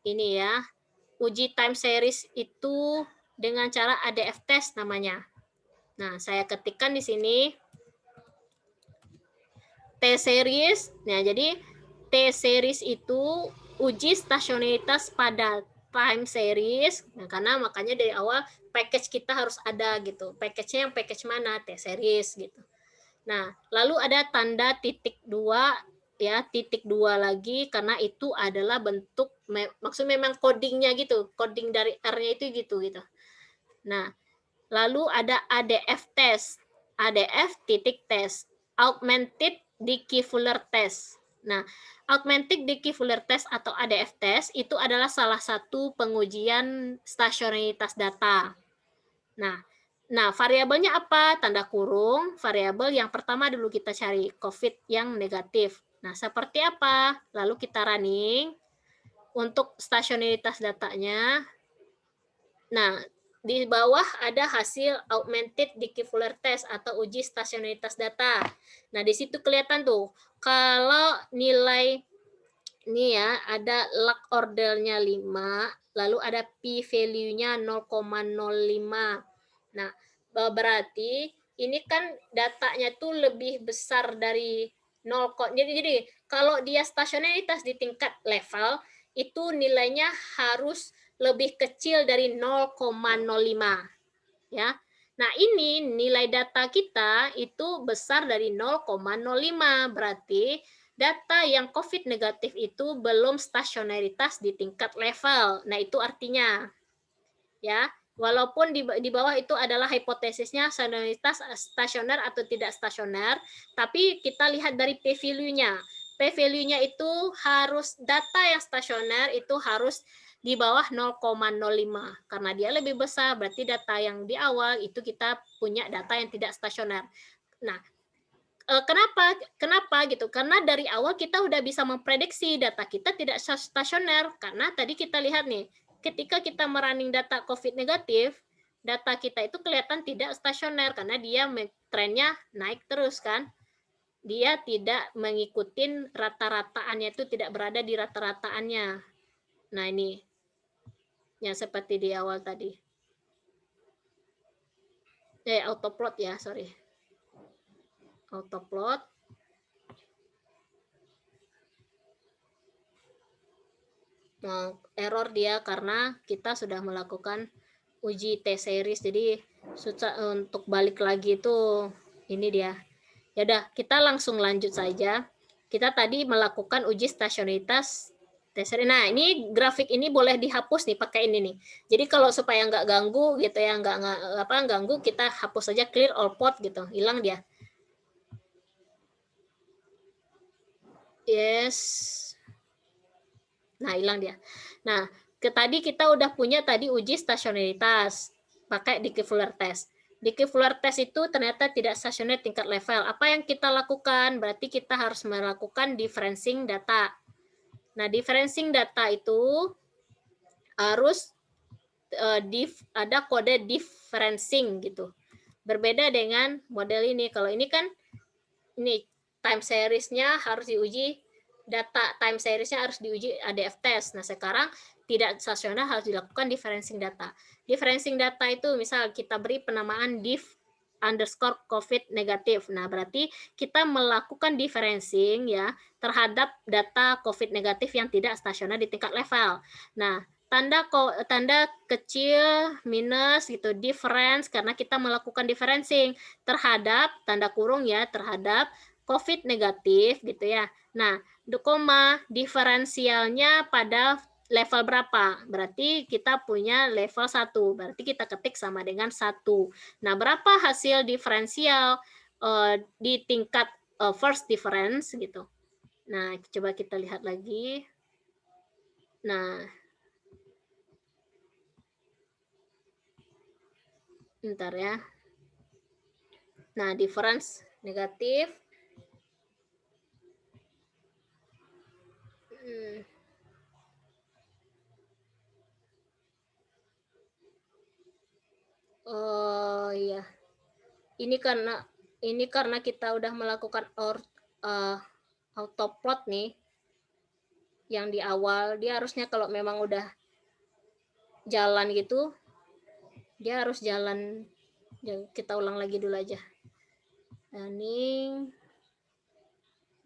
ini ya, uji time series itu dengan cara ADF test namanya. Nah, saya ketikkan di sini T-series. Nah, jadi T-series itu uji stasionaritas pada time series. Nah, karena makanya dari awal package kita harus ada gitu. Package-nya yang package mana? T-series gitu. Nah, lalu ada tanda titik 2 ya, titik 2 lagi karena itu adalah bentuk maksud memang codingnya gitu. Coding dari R-nya itu gitu gitu. Nah, lalu ada ADF test. ADF titik test. Augmented Dickey-Fuller test. Nah, augmented Dickey-Fuller test atau ADF test itu adalah salah satu pengujian stasionaritas data. Nah, variabelnya apa? Tanda kurung, variabel yang pertama dulu kita cari, COVID yang negatif. Nah, seperti apa? Lalu kita running untuk stasionaritas datanya. Nah, di bawah ada hasil augmented Dickey-Fuller test atau uji stasionaritas data. Nah, di situ kelihatan tuh, kalau nilai ini ya, ada log ordernya 5, lalu ada p-value-nya 0,05. Nah, berarti ini kan datanya tuh lebih besar dari 0. Jadi kalau dia stasionaritas di tingkat level, itu nilainya harus lebih kecil dari 0,05 ya. Nah, ini nilai data kita itu besar dari 0,05, berarti data yang COVID negatif itu belum stasionaritas di tingkat level. Nah, itu artinya ya, walaupun di bawah itu adalah hipotesisnya stasionaritas stasioner atau tidak stasioner, tapi kita lihat dari p-value-nya. P-value-nya itu harus data yang stasioner itu harus di bawah 0,05 karena dia lebih besar, berarti data yang di awal itu kita punya data yang tidak stasioner. Nah, kenapa gitu? Karena dari awal kita udah bisa memprediksi data kita tidak stasioner karena tadi kita lihat nih, ketika kita merunning data COVID negatif, data kita itu kelihatan tidak stasioner karena dia trennya naik terus kan. Dia tidak mengikuti rata-rataannya, itu tidak berada di rata-rataannya. Nah, ini yang seperti di awal tadi. Autoplot ya, sorry. Autoplot. Error dia karena kita sudah melakukan uji T-series, jadi susah untuk balik lagi itu. Ini dia. Ya udah, kita langsung lanjut saja. Kita tadi melakukan uji stasionaritas T-series. Nah, ini grafik ini boleh dihapus nih pakai ini nih. Jadi kalau supaya nggak ganggu gitu ya, nggak ganggu, kita hapus saja clear all port gitu, hilang dia. Yes. Nah, hilang dia. Nah, tadi kita udah punya tadi uji stasionaritas pakai Dickey-Fuller test. Dickey-Fuller test itu ternyata tidak stasioner tingkat level. Apa yang kita lakukan? Berarti kita harus melakukan differencing data. Nah, differencing data itu harus ada kode differencing gitu. Berbeda dengan model ini. Kalau ini kan ini time series-nya harus diuji, data time series-nya harus diuji ADF test. Nah, sekarang tidak stasioner harus dilakukan differencing data. Differencing data itu misal kita beri penamaan diff underscore COVID negatif. Nah, berarti kita melakukan differencing ya terhadap data COVID negatif yang tidak stasioner di tingkat level. Nah, tanda kecil minus gitu difference karena kita melakukan differencing terhadap tanda kurung ya terhadap COVID negatif gitu ya. Nah, koma diferensialnya pada level berapa? Berarti kita punya level 1. Berarti kita ketik sama dengan 1. Nah, berapa hasil diferensial di tingkat first difference gitu. Nah, coba kita lihat lagi. Nah, bentar ya. Nah, difference negatif. Oh iya. Ini karena kita udah melakukan autoplot nih. yang di awal. Dia harusnya kalau memang udah jalan gitu, dia harus jalan. Kita ulang lagi dulu aja. Running.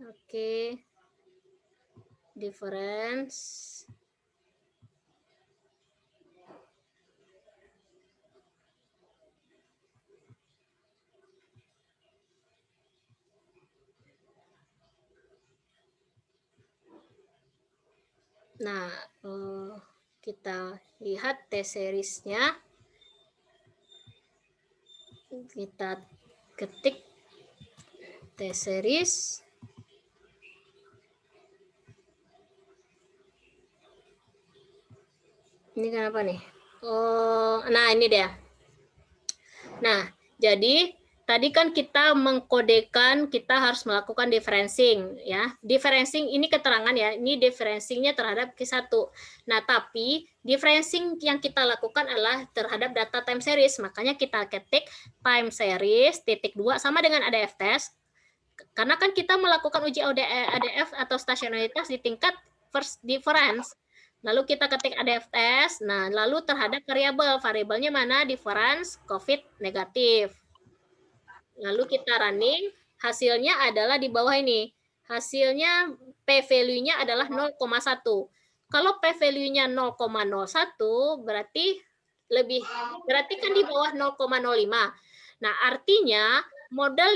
Oke. Difference. Nah, kita lihat T-series-nya. Kita ketik T-series. Ini kenapa nih? Oh, nah ini dia. Nah, jadi tadi kan kita mengkodekan kita harus melakukan differencing ya. Differencing ini keterangan ya, ini differencingnya terhadap Q1. Nah, tapi differencing yang kita lakukan adalah terhadap data time series. Makanya kita ketik time series titik 2 sama dengan ADF test. Karena kan kita melakukan uji ADF atau stasionaritas di tingkat first difference. Lalu kita ketik ADF test, nah lalu terhadap variabelnya mana? Difference COVID negatif. Lalu kita running, hasilnya adalah di bawah ini. Hasilnya P-value-nya adalah 0,1. Kalau P-value-nya 0,01 berarti kan di bawah 0,05. Nah, artinya model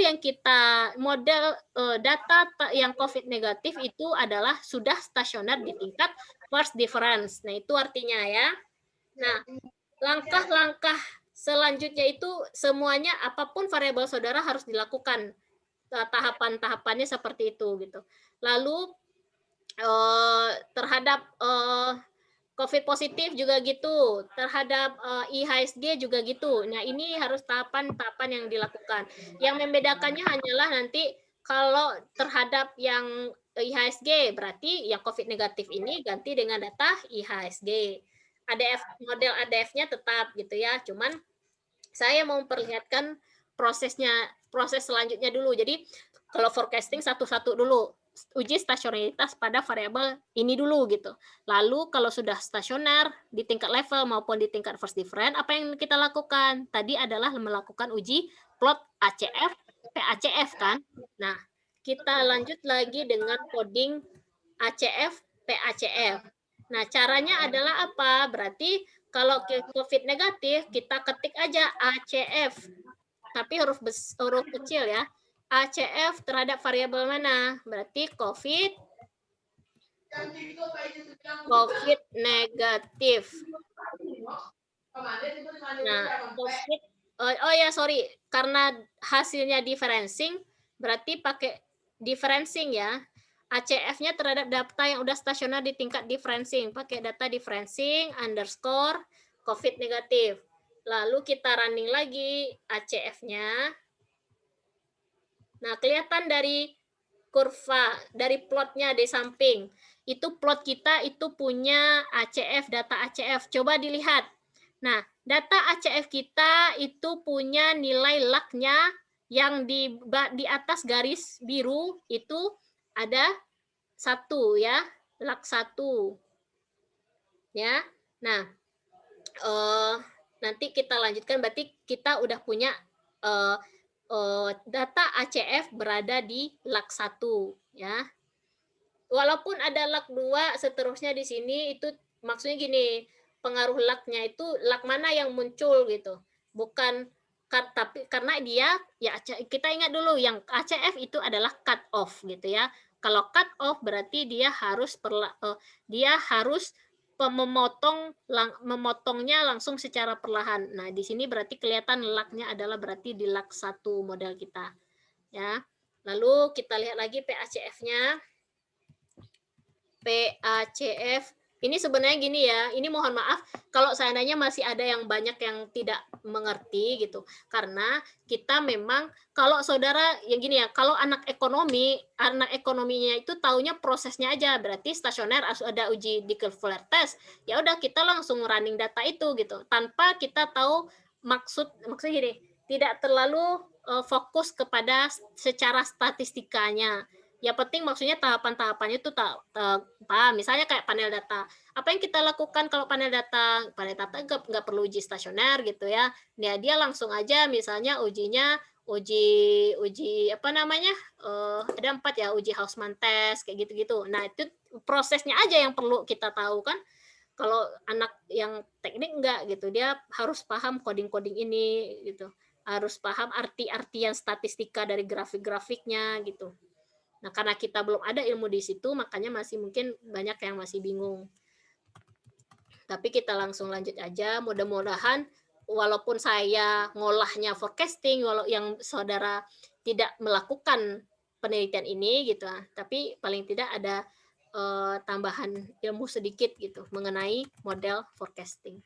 data yang COVID negatif itu adalah sudah stasioner di tingkat first difference. Nah, itu artinya ya. Nah, langkah-langkah selanjutnya itu semuanya apapun variabel saudara harus dilakukan. Tahapan-tahapannya seperti itu gitu. Lalu terhadap COVID positif juga gitu, terhadap IHSG juga gitu. Nah, ini harus tahapan-tahapan yang dilakukan. Yang membedakannya hanyalah nanti kalau terhadap yang IHSG, berarti yang COVID negatif ini ganti dengan data IHSG. Model ADF-nya tetap gitu ya, cuman saya mau memperlihatkan proses selanjutnya dulu. Jadi, kalau forecasting satu-satu dulu. Uji stasionaritas pada variabel ini dulu gitu. Lalu kalau sudah stasioner di tingkat level maupun di tingkat first difference, apa yang kita lakukan? Tadi adalah melakukan uji plot ACF, PACF kan? Nah, kita lanjut lagi dengan coding ACF, PACF. Nah, caranya adalah apa? Berarti kalau COVID negatif, kita ketik aja ACF. Tapi huruf kecil ya. ACF terhadap variabel mana? Berarti COVID negatif. Nah, COVID, oh ya sorry, karena hasilnya differencing, berarti pakai differencing ya. ACF-nya terhadap data yang udah stasioner di tingkat differencing, pakai data differencing underscore COVID negatif. Lalu kita running lagi ACF-nya. Nah, kelihatan dari kurva, dari plotnya di samping. Itu plot kita itu punya ACF, data ACF. Coba dilihat. Nah, data ACF kita itu punya nilai lag-nya yang di atas garis biru itu ada 1 ya, lag 1. Ya. Nah, nanti kita lanjutkan berarti kita udah punya data ACF berada di lag 1 ya. Walaupun ada lag 2 seterusnya di sini itu maksudnya gini, pengaruh lag-nya itu lag mana yang muncul gitu. Bukan tapi karena dia ya kita ingat dulu yang ACF itu adalah cut off gitu ya. Kalau cut off berarti dia harus memotongnya langsung secara perlahan. Nah, di sini berarti kelihatan lag-nya adalah berarti di lag 1 model kita. Ya. Lalu kita lihat lagi PACF-nya. PACF. Ini sebenarnya gini ya, ini mohon maaf kalau seandainya masih ada yang banyak yang tidak mengerti gitu. Karena kita memang kalau saudara yang gini ya, kalau anak ekonominya itu taunya prosesnya aja, berarti stasioner ada uji Dickey-Fuller test, ya udah kita langsung running data itu gitu, tanpa kita tahu maksudnya gini, tidak terlalu fokus kepada secara statistikanya. Ya penting maksudnya tahapan-tahapannya itu paham. Misalnya kayak panel data. Apa yang kita lakukan kalau panel data? Panel data nggak perlu uji stasioner gitu ya. Dia langsung aja misalnya ujinya uji uji apa namanya? Ada 4 ya, uji Hausmann test kayak gitu-gitu. Nah, itu prosesnya aja yang perlu kita tahu kan. Kalau anak yang teknik enggak gitu, dia harus paham coding-coding ini gitu. Harus paham arti-artian statistika dari grafik-grafiknya gitu. Nah, karena kita belum ada ilmu di situ, makanya masih mungkin banyak yang masih bingung. Tapi kita langsung lanjut aja. Mudah-mudahan walaupun saya ngolahnya forecasting, walau yang saudara tidak melakukan penelitian ini gitu, tapi paling tidak ada tambahan ilmu sedikit gitu mengenai model forecasting.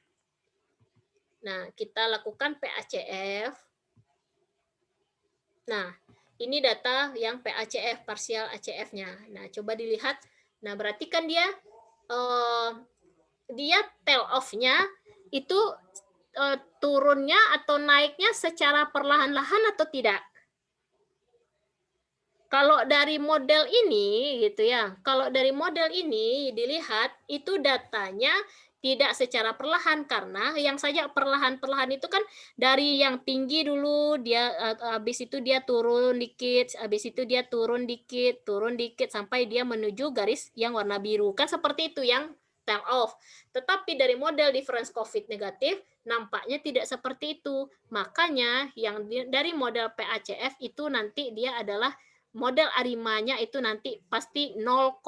Nah, kita lakukan PACF. Nah, ini data yang PACF, partial ACF-nya. Nah, coba dilihat. Nah, berarti kan dia tail off-nya itu turunnya atau naiknya secara perlahan-lahan atau tidak? Kalau dari model ini gitu ya, kalau dari model ini dilihat itu datanya tidak secara perlahan karena yang saja perlahan-perlahan itu kan dari yang tinggi dulu dia habis itu dia turun dikit, habis itu dia turun dikit sampai dia menuju garis yang warna biru. Kan seperti itu yang tail off. Tetapi dari model difference COVID negatif nampaknya tidak seperti itu. Makanya yang dari model PACF itu nanti dia adalah model arimanya itu nanti pasti 0,11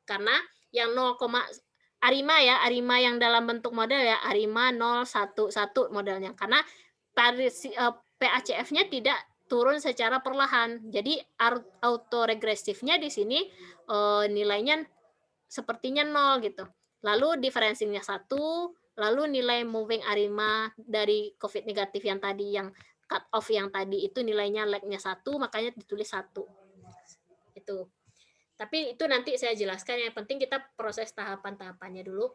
karena yang 0, arima yang dalam bentuk model ya arima 011 modelnya karena PACF-nya tidak turun secara perlahan jadi autoregresifnya di sini nilainya sepertinya 0 gitu lalu diferensinya 1 lalu nilai moving arima dari COVID negatif yang tadi yang cut off yang tadi itu nilainya lag-nya 1 makanya ditulis 1 itu tapi itu nanti saya jelaskan yang penting kita proses tahapan-tahapannya dulu